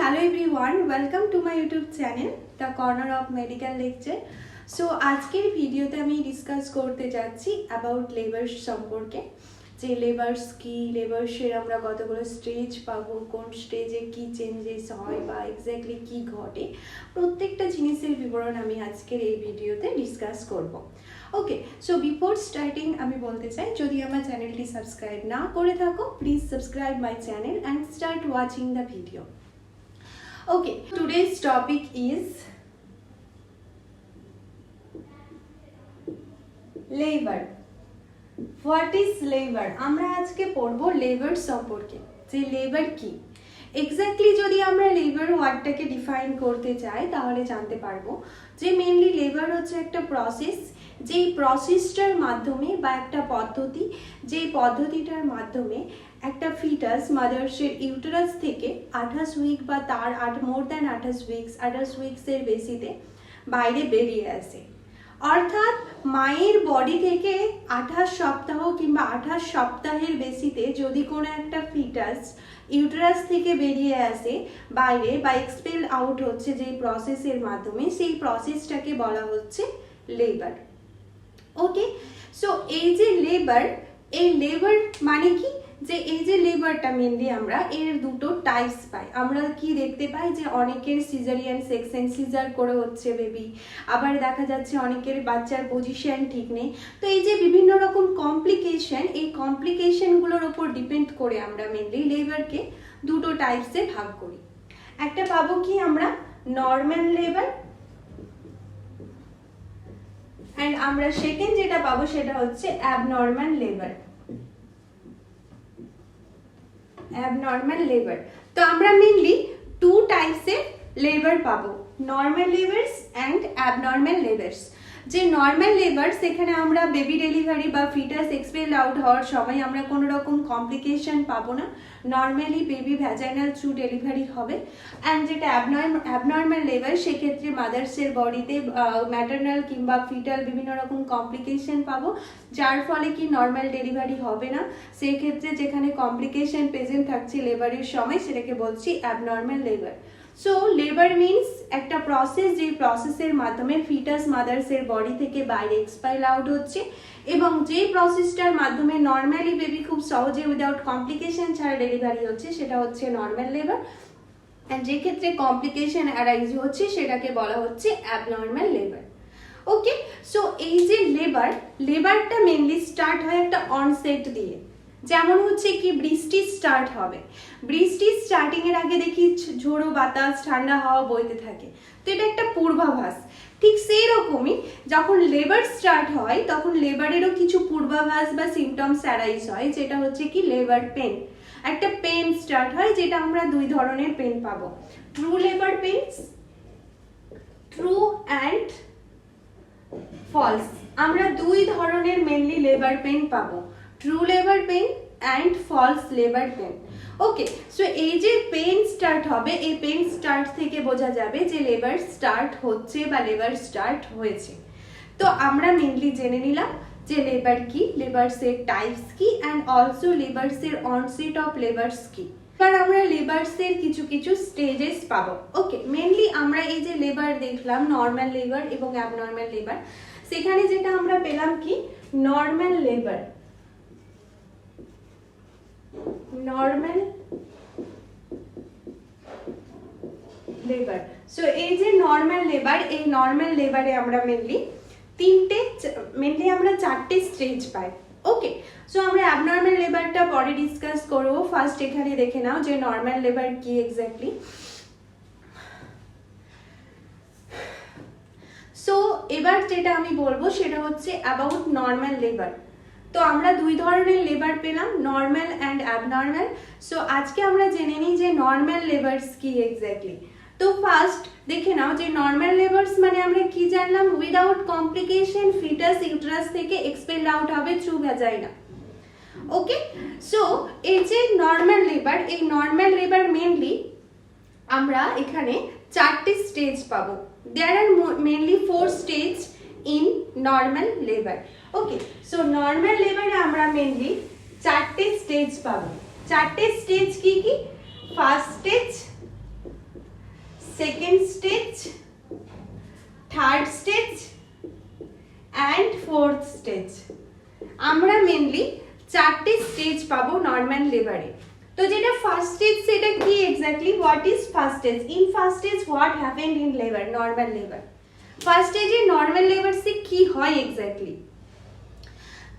hello everyone, welcome to my YouTube channel, The Corner of Medical Lecture. So আজকের ভিডিওতে আমি discuss করতে যাচ্ছি অ্যাবাউট লেবার্স সম্পর্কে, যে লেবার্স কি, লেবার্সের আমরা কতগুলো স্টেজ পাবো, কোন স্টেজে কি চেঞ্জেস হয় বা এক্স্যাক্টলি কি ঘটে, প্রত্যেকটা জিনিসের বিবরণ আমি আজকের এই ভিডিওতে ডিসকাস করব। ওকে, সো বিফোর স্টার্টিং আমি বলতে চাই, যদি আমার চ্যানেলটি সাবস্ক্রাইব না করে থাকো, please subscribe my channel and start watching the video. Okay, today's topic is labor. What is labor? আমরা আজকে পড়বো লেবার সম্পর্কে, যে লেবার কি। এক্স্যাক্টলি যদি আমরা লেবার ওয়ার্ডটাকে ডিফাইন করতে চাই তাহলে জানতে পারবো যে মেনলি লেবার হচ্ছে একটা প্রসেস, যেই প্রসেসটার মাধ্যমে বা একটা পদ্ধতি, যেই পদ্ধতিটার মাধ্যমে একটা ফিটাস মাদার্সের ইউটেরাস থেকে 28 উইক বা তার মোর দ্যান 28 উইকসের বেশিতে বাইরে বেরিয়ে আসে। অর্থাৎ মায়ের বডি থেকে 28 সপ্তাহ কিংবা 28 সপ্তাহের বেশিতে যদি কোনো একটা ফিটাস ইউটেরাস থেকে বেরিয়ে আসে বাইরে বা এক্সপেল আউট হচ্ছে যেই প্রসেসের মাধ্যমে, সেই প্রসেসটাকে বলা হচ্ছে লেবার। ওকে, সো এই যে লেবার, এই লেবার মানে কি, যে এই যে লেবারটা মেনলি আমরা এর দুটো টাইপস পাই। আমরা কি দেখতে পাই যে অনেকের সিজারিয়ান সেকশন, সিজার করে হচ্ছে বেবি, আবার দেখা যাচ্ছে অনেকের বাচ্চার পজিশন ঠিক নেই। তো এই যে বিভিন্ন রকম কমপ্লিকেশন, এই কমপ্লিকেশনগুলোর ওপর ডিপেন্ড করে আমরা মেনলি লেবারকে দুটো টাইপসে ভাগ করি। একটা পাবো কি আমরা নর্মাল লেবার, অ্যান্ড আমরা সেকেন্ড যেটা পাবো সেটা হচ্ছে অ্যাবনর্মাল লেবার। অ্যাবনর্মাল লেবার, তো আমরা মেনলি টু টাইপসের লেবার পাবো, normal labours and abnormal labours. যে নর্মাল লেবার, সেখানে আমরা বেবি ডেলিভারি বা ফিটাস এক্সপেল আউট হওয়ার সময় আমরা কোনো রকম কমপ্লিকেশন পাবো না, normally baby vaginal through delivery হবে। অ্যান্ড যেটা অ্যাবনর্মাল লেবার, সেক্ষেত্রে মাদার্সের বডিতে ম্যাটারনাল কিংবা ফিটাল বিভিন্ন রকম কমপ্লিকেশন পাবো, যার ফলে কি নর্মাল ডেলিভারি হবে না। সেই ক্ষেত্রে যেখানে কমপ্লিকেশন প্রেজেন্ট থাকছে লেবারের সময়, সেটাকে বলছি abnormal labour. So labour means একটা প্রসেস, যে প্রসেসের মাধ্যমে ফিটাস মাদার্সের বডি থেকে বাইরে এক্সপাইল আউট হচ্ছে, এবং যে প্রসেসটার মাধ্যমে নর্মালি বেবি খুব সহজে উইদাউট কমপ্লিকেশন ছাড়া ডেলিভারি হচ্ছে, সেটা হচ্ছে নর্মাল লেবার। অ্যান্ড যে ক্ষেত্রে কমপ্লিকেশন অ্যারাইজ হচ্ছে সেটাকে বলা হচ্ছে অ্যাবনর্মাল লেবার। ওকে, সো এই যে লেবারটা মেনলি স্টার্ট হয় একটা অনসেট দিয়ে। যেমন হচ্ছে কি বৃষ্টি স্টার্ট হবে, বৃষ্টির স্টার্টিং এর আগে দেখি ঝোড়ো বাতাস, ঠান্ডা হাওয়া বইতে থাকে, তো এটা একটা পূর্বাভাস। ঠিক সেই রকমই যখন লেবার স্টার্ট হয় তখন লেবারেরও কিছু পূর্বাভাস বা সিমটমস অ্যারাইজ হয়, যেটা হচ্ছে কি লেবার পেন। একটা পেন স্টার্ট হয়, যেটা আমরা দুই ধরনের পেন পাবো, true labour pains, true and false. আমরা দুই ধরনের মেনলি লেবার পেন পাবো, true labour pain and false labour pain. Okay, so এই যে পেন স্টার্ট হবে, এই পেন স্টার্ট থেকে বোঝা যাবে যে লেবার স্টার্ট হচ্ছে বা লেবার স্টার্ট হয়েছে। তো আমরা মেনলি জেনে নিলাম যে লেবার কি, লেবার্সের টাইপস কি, অ্যান্ড অলসো লেবার্সের অনসেট অফ লেবার্স কি। এবার আমরা লেবার্সের কিছু কিছু স্টেজেস পাবো। ওকে, মেনলি আমরা এই যে লেবার দেখলাম, নর্মাল লেবার এবং অ্যাবনর্মাল লেবার, সেখানে যেটা আমরা পেলাম কি normal labour, normal labour. So এই যে নর্মাল লেবার, এই নর্মাল লেবারে আমরা মেনলি আমরা চারটে স্টেজ পাই। ওকে, সো আমরা অ্যাবনর্মাল লেবারটা পরে ডিসকাস করব। ফার্স্ট এখানে দেখে নাও যে নর্মাল লেবার কি এক্স্যাক্টলি। সো এবার যেটা আমি বলবো সেটা হচ্ছে অ্যাবাউট নর্মাল লেবার। তো আমরা দুই ধরনের লেবার পেলাম, নর্মাল অ্যান্ড অ্যাবনর্মাল। সো আজকে আমরা জেনে নিই যে নর্মাল লেবার্স কি এক্স্যাক্টলি। তো ফার্স্ট দেখে নাও যে নর্মাল লেবার্স মানে আমরা কি জানলাম, উইদাউট কমপ্লিকেশন ফিটাস ইউটেরাস থেকে এক্সপেল আউট হবে থ্রু ভ্যাজাইনা। ওকে, সো এই যে নর্মাল লেবার, এই নর্মাল লেবার মেনলি আমরা এখানে চারটি স্টেজ পাবো। There are mainly 4 stage in normal labour. Okay, so normal লেবারে আমরা মেনলি চারটে স্টেজ পাবো। চারটে স্টেজ কি কি? First stage, second stage, third stage and fourth stage. আমরা মেনলি 4টে স্টেজ পাবো নর্মাল লেবারে। তো যেটা ফার্স্ট স্টেজ সেটা কি exactly, what is first stage? In first stage what happened in labour, normal labour. First স্টেজে নর্মাল লেবারসে কি হয় এক্স্যাক্টলি?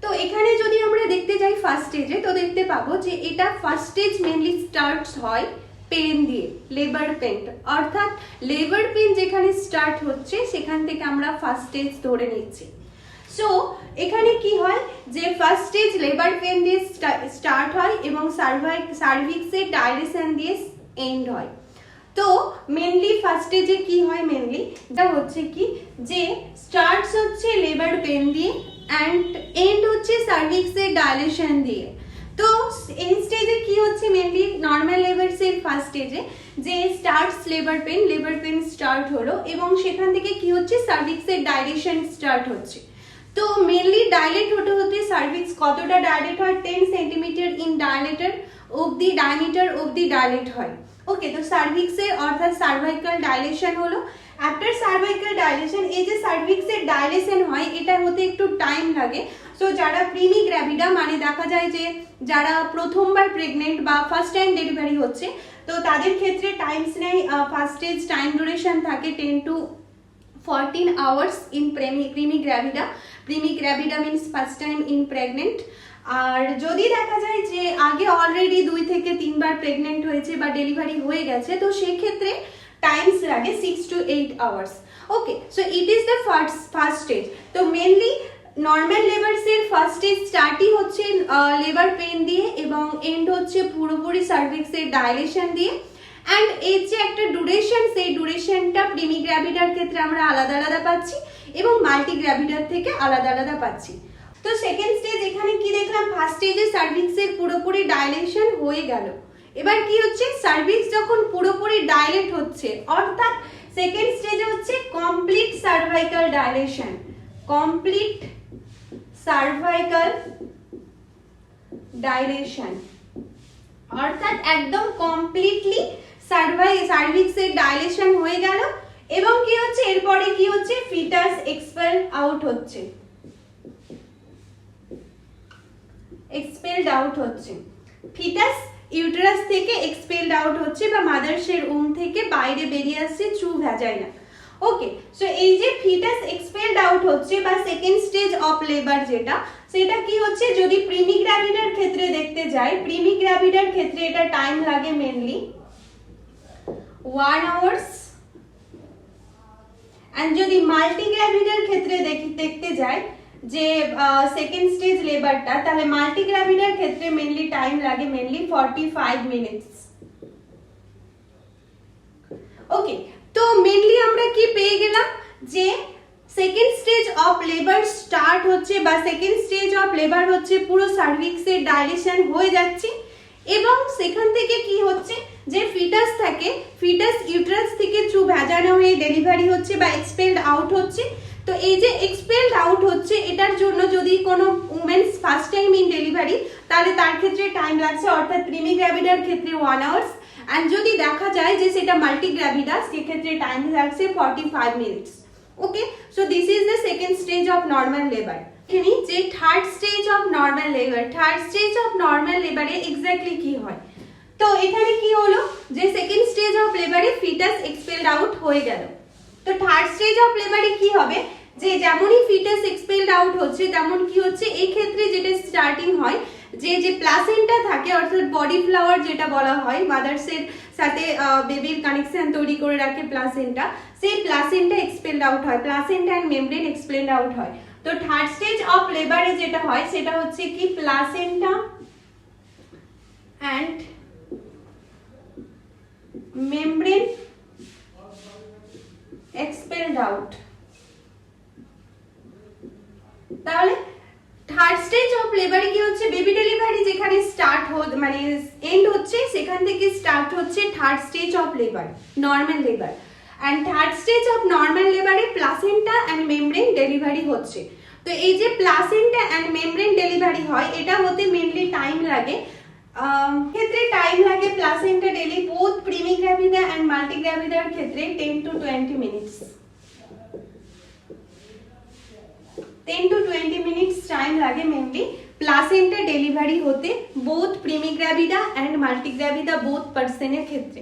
তো এখানে যদি আমরা দেখতে যাই ফার্স্ট স্টেজে, তো দেখতে পাবো যে এটা ফার্স্ট স্টেজ মেনলি স্টার্টস হয় পেন দিয়ে, লেবার পেন, অর্থাৎ লেবার পেন যেখানে স্টার্ট হচ্ছে সেখান থেকে আমরা ফার্স্ট স্টেজ ধরে নিচ্ছি। সো এখানে কি হয় যে ফার্স্ট স্টেজ লেবার পেন দিয়ে স্টার্ট হয় এবং সার্ভিক্সের ডাইলেশন দিয়ে এন্ড হয়। তো মেনলি ফার্স্ট স্টেজে কি হয়, মেনলি এটা হচ্ছে কি যে স্টার্টস হচ্ছে লেবার পেন দিয়ে অ্যান্ড এন্ড হচ্ছে সার্ভিক্সের ডাইলেশন দিয়ে। তো এই স্টেজে কি হচ্ছে মেনলি নর্মাল লেবারসের ফার্স্ট স্টেজে যে স্টার্টস লেবার পেন স্টার্ট হলো এবং সেখান থেকে কি হচ্ছে সার্ভিক্সের ডাইলেশন স্টার্ট হচ্ছে। তো মেনলি ডাইলেট হতে হতে সার্ভিক্স কতটা ডাইলেট হয়, 10 সেন্টিমিটার ইন ডায়ামিটার অবধি ডাইলেট হয়। ওকে, তো সার্ভিক্সের অর্থাৎ সার্ভাইকাল ডাইলেশন হলো। আফটার সার্ভাইকাল ডাইলেশন, এই যে সার্ভিক্সের ডাইলেশন হয় এটা হতে একটু টাইম লাগে। সো যারা প্রিমি গ্র্যাভিডা মানে দেখা যায় যে যারা প্রথমবার প্রেগনেন্ট বা ফার্স্ট টাইম ডেলিভারি হচ্ছে, তো তাদের ক্ষেত্রে টাইমস নেই, ফার্স্ট স্টেজ টাইম ডিউরেশন থাকে 10 to 14 hours in primigravida means first time in pregnant. আর যদি দেখা যায় যে আগে অলরেডি 2 থেকে 3 বার প্রেগনেন্ট হয়েছে বা ডেলিভারি হয়ে গেছে, তো সেক্ষেত্রে টাইমস লাগে 6 to 8 hours। Okay, so it is the first stage. তো মেনলি নর্মাল লেবারসের ফার্স্ট স্টেজ স্টার্টই হচ্ছে লেবার পেন দিয়ে এবং এন্ড হচ্ছে পুরোপুরি সার্ভিক্সের ডাইলেশন দিয়ে। অ্যান্ড এর যে একটা ডিউরেশন, সেই ডিউরেশনটা প্রিমি গ্র্যাভিডার ক্ষেত্রে আমরা আলাদা আলাদা পাচ্ছি এবং মাল্টি গ্র্যাভিডার থেকে আলাদা আলাদা পাচ্ছি। তো সেকেন্ড স্টেজ এখানে কি দেখলাম, ফার্স্ট স্টেজে সার্ভিক্সের পুরোপুরি ডাইলেশন হয়ে গেল। এবার কি হচ্ছে, সার্ভিক্স যখন পুরোপুরি ডাইলেট হচ্ছে অর্থাৎ সেকেন্ড স্টেজে হচ্ছে complete cervical dilation, complete cervical dilation অর্থাৎ একদম কমপ্লিটলি সার্ভিক্সের ডাইলেশন হয়ে গেল এবং কি হচ্ছে এরপরে কি হচ্ছে, ফিটাস এক্সপেলড আউট হচ্ছে, ফিটাস ইউটেরাস থেকে এক্সপেলড আউট হচ্ছে বা মাদার্সের উম থেকে বাইরে বেরিয়ে আসছে থ্রু ভ্যাজাইনা। ওকে, সো এই যে ফিটাস এক্সপেলড আউট হচ্ছে বা সেকেন্ড স্টেজ অফ লেবার যেটা, সেটা কি হচ্ছে, যদি প্রিমি গ্র্যাভিডার ক্ষেত্রে দেখতে যাই, প্রিমি গ্র্যাভিডার ক্ষেত্রে এটা টাইম লাগে মেনলি 1 hours। এন্ড যদি মাল্টি গ্র্যাভিডার ক্ষেত্রে দেখতে যাই যে সেকেন্ড স্টেজ লেবারটা, তাহলে মাল্টি গ্র্যাভিডার ক্ষেত্রে মেনলি টাইম লাগে মেনলি 45 মিনিটস। ওকে, তো মেনলি আমরা কি পেয়ে গেলাম যে second stage of labour start হচ্ছে বা সেকেন্ড স্টেজ অফ লেবার হচ্ছে পুরো সার্ভিক্সের ডাইলেশন হয়ে যাচ্ছে এবং সেখান থেকে কি হচ্ছে যে ফিটাস থাকে, ফিটাস ইউটেরাস থেকে থ্রু ভ্যাজাইনা হয়ে ডেলিভারি হচ্ছে বা এক্সপেলড আউট হচ্ছে। তো এই যে এক্সপেলড আউট হচ্ছে এটার জন্য যদি কোনো women's first time in delivery, তাহলে তার ক্ষেত্রে টাইম লাগছে অর্থাৎ প্রিমি গ্র্যাভিডার ক্ষেত্রে 1 hours। এন্ড যদি দেখা যায় যে সেটা মাল্টি গ্র্যাভিডা, সেক্ষেত্রে টাইম লাগছে 45 minutes. Okay, so this is the second stage of normal labour. এখানে যে third stage of normal labour, third stage of normal লেবারে এক্স্যাক্টলি কি হয়, তো এখানে কি হলো যে সেকেন্ড স্টেজ অফ লেবারে ফিটাস এক্সপেলড আউট হয়ে গেল। তো থার্ড স্টেজ অফ লেবারে কি হবে যে যেমনই ফিটাস এক্সপেলড আউট হচ্ছে তেমন কি হচ্ছে, এই ক্ষেত্রে যেটা স্টার্টিং হয় যে প্লাসেন্টা থাকে অর্থাৎ বডি ফ্লাওয়ার যেটা বলা হয়, মাদার্সের সাথে বেবির কানেকশন তৈরি করে রাখে প্লাসেন্টা, সেই প্লাসেন্টা এক্সপেলড আউট হয়, placenta and membrane expelled out হয়। তো থার্ড স্টেজ অফ লেবারে যেটা হয় সেটা হচ্ছে কি placenta and membrane expelled out. তাহলে থার্ড স্টেজ অফ লেবারে কি হচ্ছে, বেবি ডেলিভারি যেখানে স্টার্ট মানে এন্ড হচ্ছে সেখান থেকে স্টার্ট হচ্ছে third stage of labour, normal labour. And third stage of normal লেবারে প্লাসেন্টা এন্ড মেমব্রেন ডেলিভারি হচ্ছে। তো এই যে প্লাসেন্টা এন্ড মেমব্রেন ডেলিভারি হয় এটা হতে মেনলি টাইম লাগে ক্ষেত্রে টাইম লাগে প্লাসেন্টা ডেলি বোথ প্রিমিগ্রাভিডা এন্ড মাল্টিগ্রাভিডার ক্ষেত্রে 10 to 20 minutes 10 to 20 minutes time লাগে মেনলি প্লাসেন্টা ডেলিভারি হতে বোথ প্রিমিগ্রাভিডা এন্ড মাল্টিগ্রাভিডা বোথ পার্সনের ক্ষেত্রে।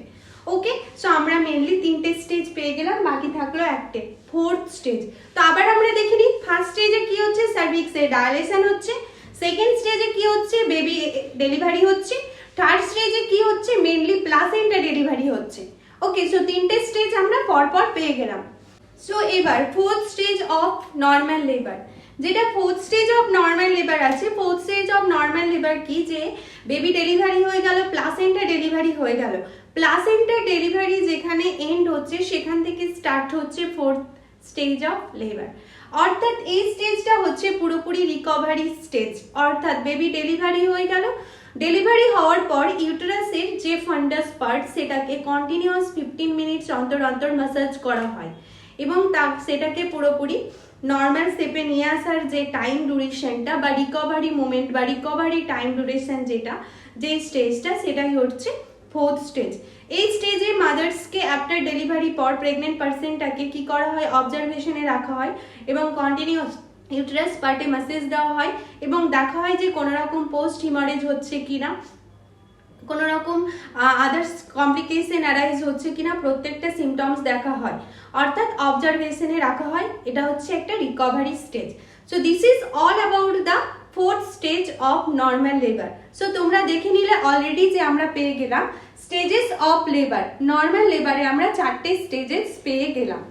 ওকে, সো আমরা মেনলি তিনটে স্টেজ পেয়ে গেলাম, বাকি থাকলো একটা ফোর্থ স্টেজ। তো আবার আমরা দেখে নিই, ফার্স্ট স্টেজে কি হচ্ছে, সার্ভিক্সে ডায়ালেশন হচ্ছে, সেকেন্ড স্টেজে কি হচ্ছে, বেবি ডেলিভারি হচ্ছে, থার্ড স্টেজে কি হচ্ছে, মেনলি প্লাসেন্টা ডেলিভারি হচ্ছে। ওকে, সো তিনটে স্টেজ আমরা পরপর পেয়ে গেলাম। সো এবার fourth stage of normal labour, যেটা fourth stage of normal labour আছে। Fourth stage of normal labour কি, যে বেবি ডেলিভারি হয়ে গেল, প্লাসেন্টা ডেলিভারি হয়ে গেল, প্লাসেন্টা ডেলিভারি যেখানে এন্ড হচ্ছে সেখান থেকে স্টার্ট হচ্ছে ফোর্থ স্টেজ অফ লেবার। অর্থাৎ এই স্টেজটা হচ্ছে পুরোপুরি রিকভারি স্টেজ। অর্থাৎ বেবি ডেলিভারি হয়ে গেল, ডেলিভারি হওয়ার পর ইউটেরাসের যে ফান্ডাস পার্ট সেটাকে কন্টিনিউয়াস 15 মিনিটস অন্তর অন্তর ম্যাসাজ করা হয় এবং সেটাকে পুরোপুরি নর্মাল শেপে নিয়ে আসার যে টাইম ডিউরেশনটা বা রিকভারি মোমেন্ট বা রিকভারি টাইম ডিউরেশন যেটা, যে স্টেজটা, সেটাই হচ্ছে ফোর্থ স্টেজ। এই স্টেজে মাদার্সকে আফটার ডেলিভারি পর প্রেগনেন্ট পার্সনটাকে কি করা হয়, অবজারভেশনে রাখা হয় এবং কন্টিনিউয়াস ইউটেরাস পার্টে ম্যাসেজ দেওয়া হয় এবং দেখা হয় যে কোনো রকম পোস্ট হিমারেজ হচ্ছে কিনা, কোনো রকম আদার্স কমপ্লিকেশন অ্যারাইজ হচ্ছে কিনা, প্রত্যেকটা সিমটমস দেখা হয়, অর্থাৎ অবজারভেশনে রাখা হয়। এটা হচ্ছে একটা recovery stage. So this is all about the fourth stage of normal labour. So তোমরা দেখে নিলে অলরেডি যে আমরা পেয়ে গেলাম স্টেজেস অফ লেবার। নর্মাল লেবারে আমরা 4টে স্টেজেস পেয়ে গেলাম।